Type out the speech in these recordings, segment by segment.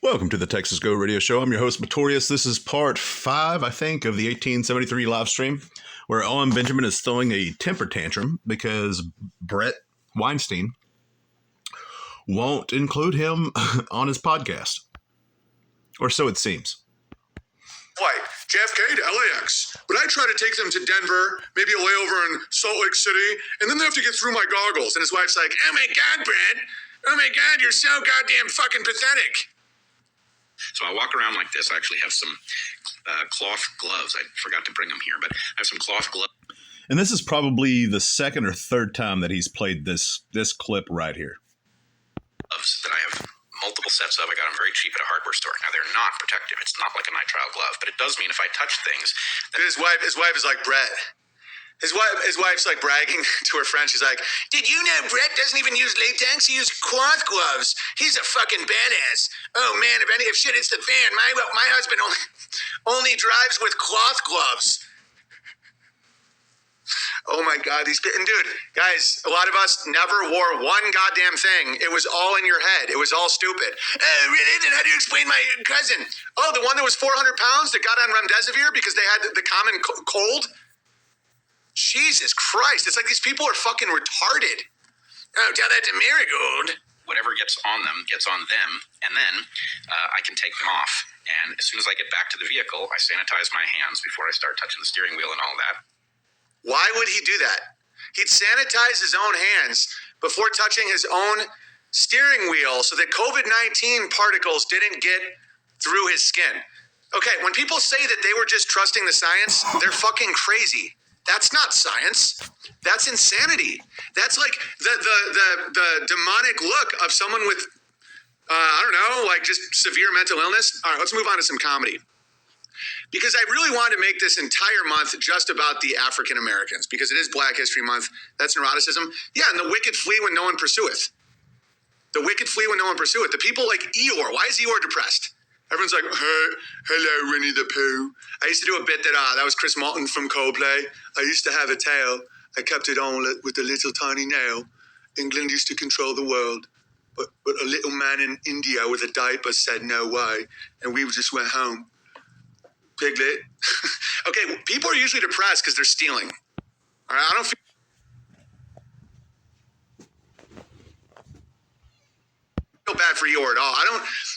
Welcome to the Texas Go Radio Show. I'm your host, Matorius. This is part 5, I think, of the 1873 live stream, where Owen Benjamin is throwing a temper tantrum because Brett Weinstein won't include him on his podcast. Or so it seems. Flight, JFK to LAX. But I try to take them to Denver, maybe a layover in Salt Lake City, and then they have to get through my goggles. And his wife's like, oh my God, Brett. Oh my God, you're so goddamn fucking pathetic. So I walk around like this. I actually have some cloth gloves. I forgot to bring them here, but I have some cloth gloves. And this is probably the second or third time that he's played this clip right here. That I have multiple sets of. I got them very cheap at a hardware store. Now, they're not protective. It's not like a nitrile glove, but it does mean if I touch things. His wife is like, Brett. His wife's like bragging to her friend. She's like, did you know Brett doesn't even use latex? He uses cloth gloves. He's a fucking badass. Oh man, if shit hits the fan, my husband only drives with cloth gloves. Oh my God, and dude, guys, a lot of us never wore one goddamn thing. It was all in your head. It was all stupid. Really? Then how do you explain my cousin? Oh, the one that was 400 pounds that got on remdesivir because they had the common cold? Jesus Christ, it's like these people are fucking retarded. Oh, tell that to Marigold. Whatever gets on them, and then I can take them off. And as soon as I get back to the vehicle, I sanitize my hands before I start touching the steering wheel and all that. Why would he do that? He'd sanitize his own hands before touching his own steering wheel so that COVID-19 particles didn't get through his skin. Okay, when people say that they were just trusting the science, they're fucking crazy. That's not science. That's insanity. That's like the demonic look of someone with, I don't know, like just severe mental illness. All right, let's move on to some comedy. Because I really wanted to make this entire month just about the African Americans, because it is Black History Month. That's neuroticism. Yeah, and the wicked flee when no one pursueth. The wicked flee when no one pursueth. The people like Eeyore. Why is Eeyore depressed? Everyone's like, hey, hello, Winnie the Pooh. I used to do a bit that was Chris Martin from Coldplay. I used to have a tail. I kept it on with a little tiny nail. England used to control the world. But a little man in India with a diaper said no way. And we just went home. Piglet. Okay, people are usually depressed because they're stealing. All right, I don't feel bad for Eeyore at all.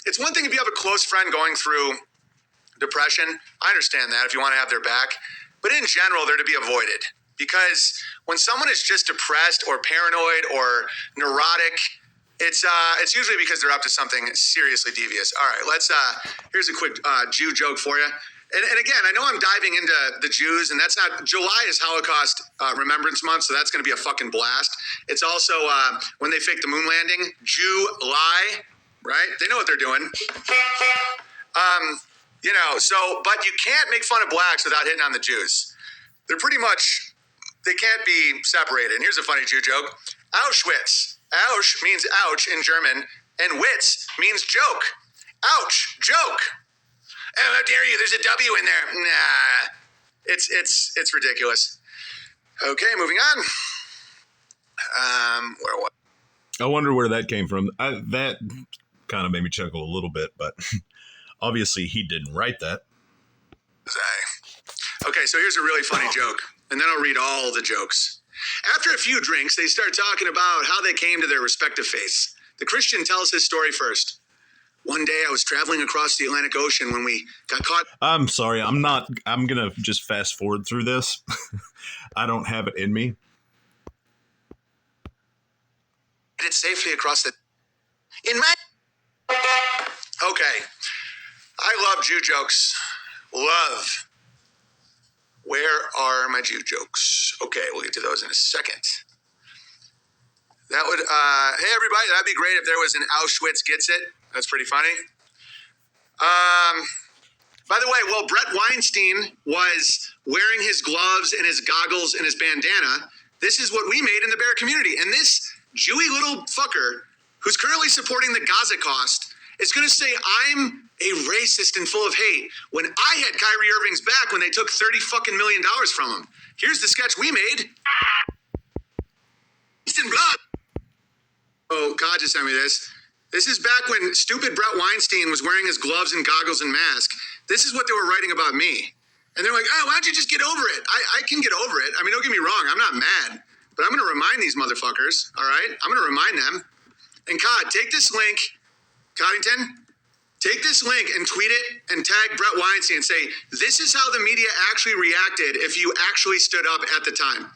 It's one thing if you have a close friend going through depression. I understand that if you want to have their back. But in general, they're to be avoided. Because when someone is just depressed or paranoid or neurotic, it's usually because they're up to something seriously devious. All right, here's a quick Jew joke for you. And again, I know I'm diving into the Jews, and that's not, July is Holocaust Remembrance Month, so that's going to be a fucking blast. It's also when they faked the moon landing, Jew-lie, right? They know what they're doing. But you can't make fun of blacks without hitting on the Jews. They're pretty much, they can't be separated. And here's a funny Jew joke. Auschwitz. Ausch means ouch in German, and witz means joke. Ouch, joke. Oh, how dare you? There's a W in there. Nah, it's ridiculous. Okay, moving on. Where was? I wonder where that came from. That kind of made me chuckle a little bit, but obviously he didn't write that. Okay, so here's a really funny joke, and then I'll read all the jokes. After a few drinks, they start talking about how they came to their respective faiths. The Christian tells his story first. One day I was traveling across the Atlantic Ocean when we got caught. I'm sorry. I'm going to just fast forward through this. I don't have it in me. It safely across okay. I love Jew jokes. Love. Where are my Jew jokes? Okay, we'll get to those in a second. That would, hey everybody, that'd be great if there was an Auschwitz gets it. That's pretty funny. By the way, while Brett Weinstein was wearing his gloves and his goggles and his bandana, this is what we made in the bear community. And this Jewy little fucker who's currently supporting the Gaza cost is going to say I'm a racist and full of hate when I had Kyrie Irving's back when they took $30 million from him. Here's the sketch we made. Eastern blood. Oh, God just sent me this. This is back when stupid Brett Weinstein was wearing his gloves and goggles and mask. This is what they were writing about me. And they're like, oh, why don't you just get over it? I can get over it. I mean, don't get me wrong. I'm not mad. But I'm going to remind these motherfuckers, all right? I'm going to remind them. And Cod, take this link, Coddington, take this link and tweet it and tag Brett Weinstein and say, this is how the media actually reacted if you actually stood up at the time.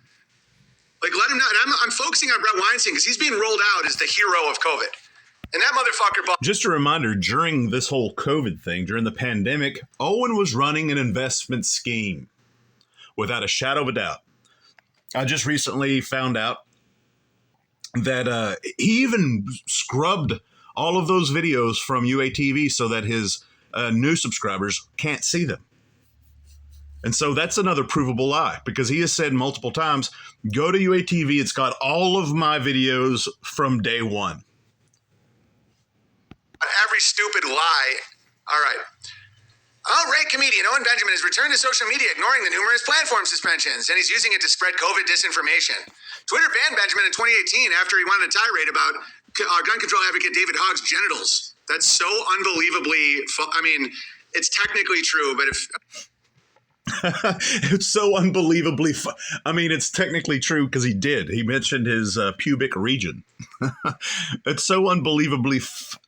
Like, let him know. And I'm focusing on Brett Weinstein because he's being rolled out as the hero of COVID. And that motherfucker... Just a reminder, during this whole COVID thing, during the pandemic, Owen was running an investment scheme without a shadow of a doubt. I just recently found out that he even scrubbed all of those videos from UATV so that his new subscribers can't see them. And so that's another provable lie, because he has said multiple times, go to UATV, it's got all of my videos from day one. Every stupid lie. All right. Alt-right comedian Owen Benjamin has returned to social media, ignoring the numerous platform suspensions, and he's using it to spread COVID disinformation. Twitter banned Benjamin in 2018 after he wanted a tirade about gun control advocate David Hogg's genitals. That's so unbelievably... I mean, it's technically true, but if... It's so unbelievably... I mean, it's technically true because he did. He mentioned his pubic region. It's so unbelievably...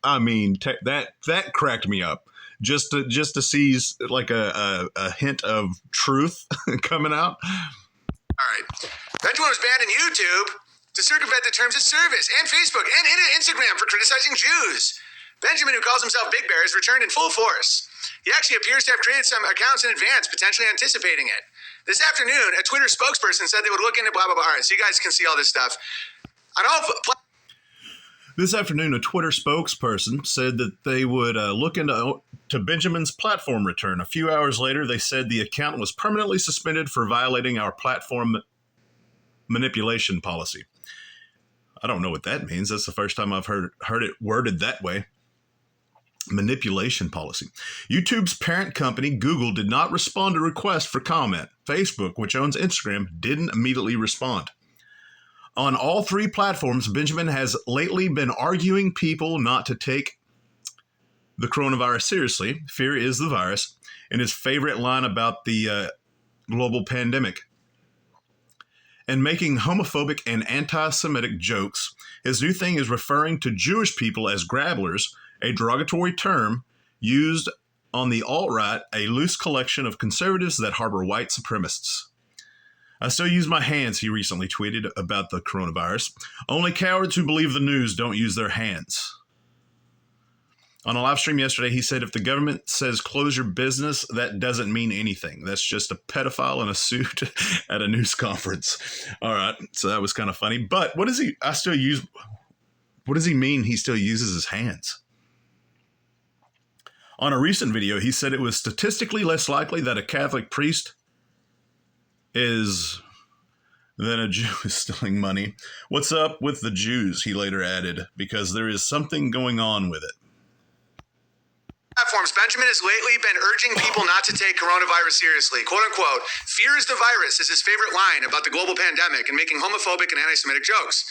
I mean, that cracked me up. Just to see like a hint of truth coming out. All right. Benjamin was banned on YouTube to circumvent the terms of service, and Facebook, and Instagram for criticizing Jews. Benjamin, who calls himself Big Bear, has returned in full force. He actually appears to have created some accounts in advance, potentially anticipating it. This afternoon, a Twitter spokesperson said they would look into blah, blah, blah. All right, so you guys can see all this stuff. This afternoon, a Twitter spokesperson said that they would look into Benjamin's platform return. A few hours later, they said the account was permanently suspended for violating our platform manipulation policy. I don't know what that means. That's the first time I've heard it worded that way. Manipulation policy. YouTube's parent company, Google, did not respond to requests for comment. Facebook, which owns Instagram, didn't immediately respond. On all three platforms, Benjamin has lately been arguing people not to take the coronavirus seriously. Fear is the virus. And his favorite line about the global pandemic. And making homophobic and anti-Semitic jokes. His new thing is referring to Jewish people as grabblers, a derogatory term used on the alt-right, a loose collection of conservatives that harbor white supremacists. I still use my hands, he recently tweeted about the coronavirus. Only cowards who believe the news don't use their hands. On a live stream yesterday, he said if the government says close your business, that doesn't mean anything. That's just a pedophile in a suit at a news conference. All right, so that was kind of funny. But what does he mean he still uses his hands? On a recent video, he said it was statistically less likely that a Catholic priest is than a Jew is stealing money. What's up with the Jews, he later added, because there is something going on with it. Platforms, Benjamin has lately been urging people not to take coronavirus seriously. Quote unquote, fear is the virus is his favorite line about the global pandemic and making homophobic and anti-Semitic jokes.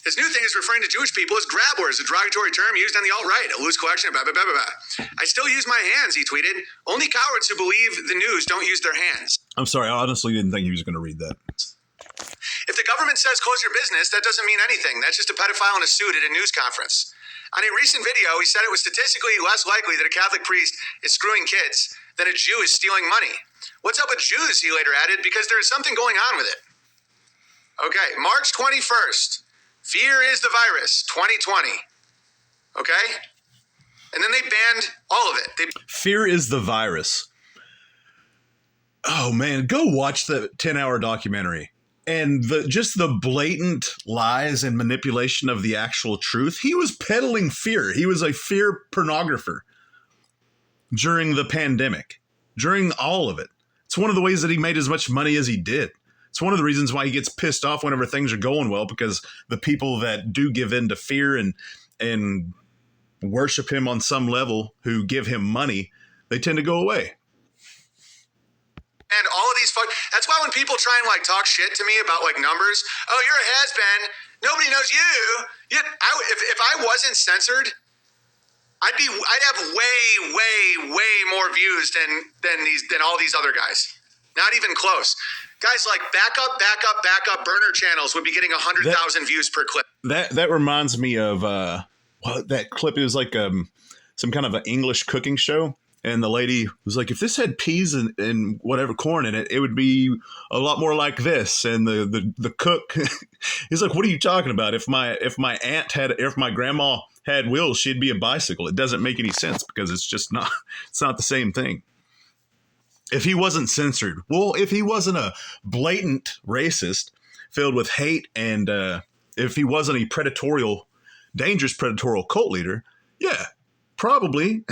His new thing is referring to Jewish people as grabblers, a derogatory term used on the alt-right, a loose collection of blah, blah, blah, blah, blah. I still use my hands, he tweeted. Only cowards who believe the news don't use their hands. I'm sorry, I honestly didn't think he was going to read that. If the government says close your business, that doesn't mean anything. That's just a pedophile in a suit at a news conference. On a recent video, he said it was statistically less likely that a Catholic priest is screwing kids than a Jew is stealing money. What's up with Jews, he later added, because there is something going on with it. Okay, March 21st. Fear is the virus, 2020. Okay? And then they banned all of it. Fear is the virus. Oh, man, go watch the 10-hour documentary. And just the blatant lies and manipulation of the actual truth. He was peddling fear. He was a fear pornographer during the pandemic, during all of it. It's one of the ways that he made as much money as he did. It's one of the reasons why he gets pissed off whenever things are going well, because the people that do give in to fear and worship him on some level, who give him money, they tend to go away. And all of these that's why when people try and like talk shit to me about like numbers, oh, you're a has-been, nobody knows you. If I wasn't censored I'd have way more views than all these other guys. Not even close. Guys like backup burner channels would be getting 100,000 views per clip. That reminds me of that clip. It was like some kind of an English cooking show, and the lady was like, "If this had peas and whatever corn in it, it would be a lot more like this." And the cook, he's like, "What are you talking about? If my grandma had wheels, she'd be a bicycle. It doesn't make any sense because it's not the same thing." If he wasn't censored, well, if he wasn't a blatant racist filled with hate, and if he wasn't a dangerous predatory cult leader, yeah, probably.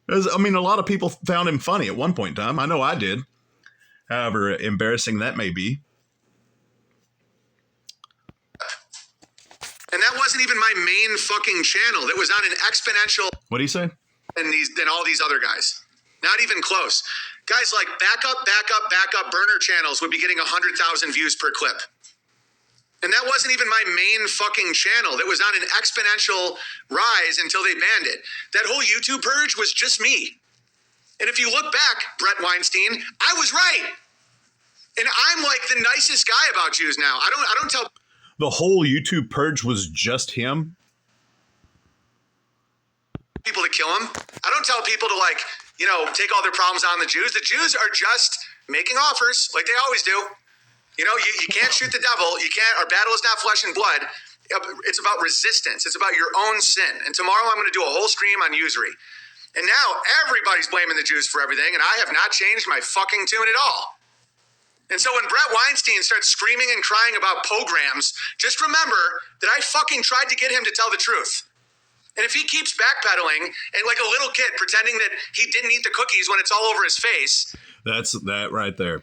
I mean, a lot of people found him funny at one point in time. I know I did. However embarrassing that may be. And that wasn't even my main fucking channel. That was on an exponential. What do you say? Than all these other guys. Not even close. Guys like backup burner channels would be getting 100,000 views per clip. And that wasn't even my main fucking channel. That was on an exponential rise until they banned it. That whole YouTube purge was just me. And if you look back, Brett Weinstein, I was right. And I'm like the nicest guy about Jews now. I don't tell the whole YouTube purge was just him. People to kill him. I don't tell people to take all their problems on the Jews. The Jews are just making offers like they always do. You can't shoot the devil. You can't. Our battle is not flesh and blood. It's about resistance. It's about your own sin. And tomorrow I'm going to do a whole stream on usury. And now everybody's blaming the Jews for everything, and I have not changed my fucking tune at all. And so when Brett Weinstein starts screaming and crying about pogroms, just remember that I fucking tried to get him to tell the truth. And if he keeps backpedaling and like a little kid pretending that he didn't eat the cookies when it's all over his face. That's that right there.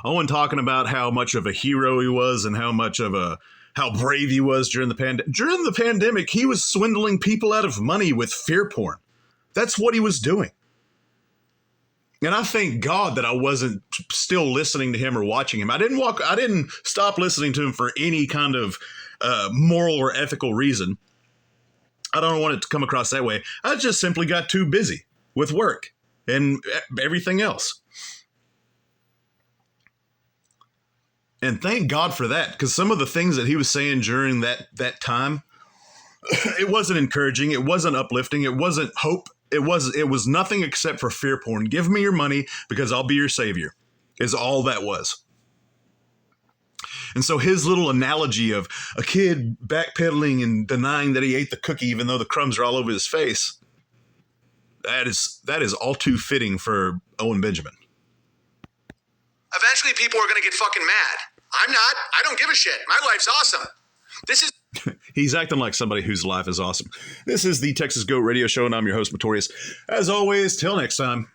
Owen talking about how much of a hero he was and how brave he was during the pandemic. During the pandemic, he was swindling people out of money with fear porn. That's what he was doing. And I thank God that I wasn't still listening to him or watching him. I didn't stop listening to him for any kind of moral or ethical reason. I don't want it to come across that way. I just simply got too busy with work and everything else. And thank God for that, because some of the things that he was saying during that time, it wasn't encouraging. It wasn't uplifting. It wasn't hope. It was nothing except for fear porn. Give me your money because I'll be your savior is all that was. And so his little analogy of a kid backpedaling and denying that he ate the cookie even though the crumbs are all over his face, that is all too fitting for Owen Benjamin. Eventually people are going to get fucking mad. I'm not. I don't give a shit. My life's awesome. This is... He's acting like somebody whose life is awesome. This is the Texas Goat Radio Show, and I'm your host, Matorius. As always, till next time.